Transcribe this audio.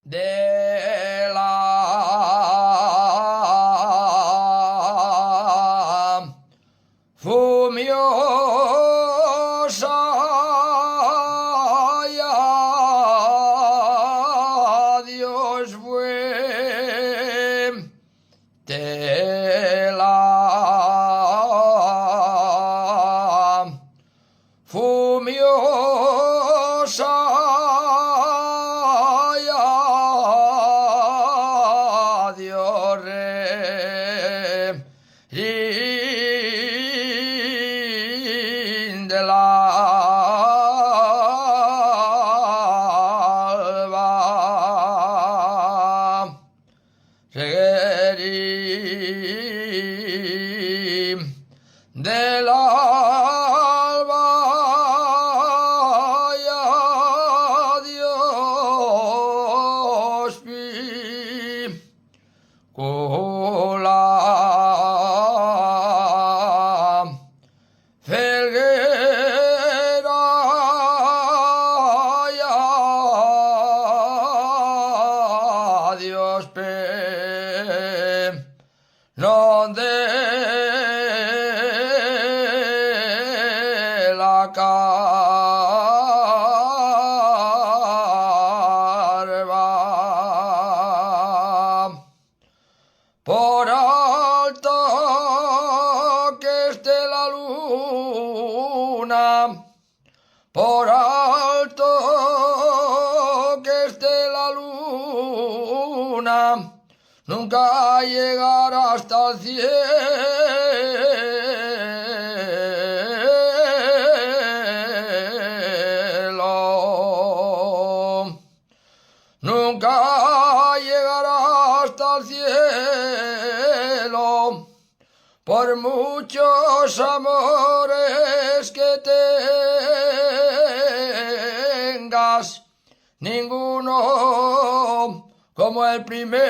de la fumiosa ya Dios fue de la fumiosa Dios de la alba reguerí de la alba ya Dios vi con la felguera ya Dios no de la carva por alto que esté la luna, por alto que esté la luna, nunca llegará hasta el cielo. Nunca llegará hasta el cielo, por muchos amores que tengas, ninguno como el primero.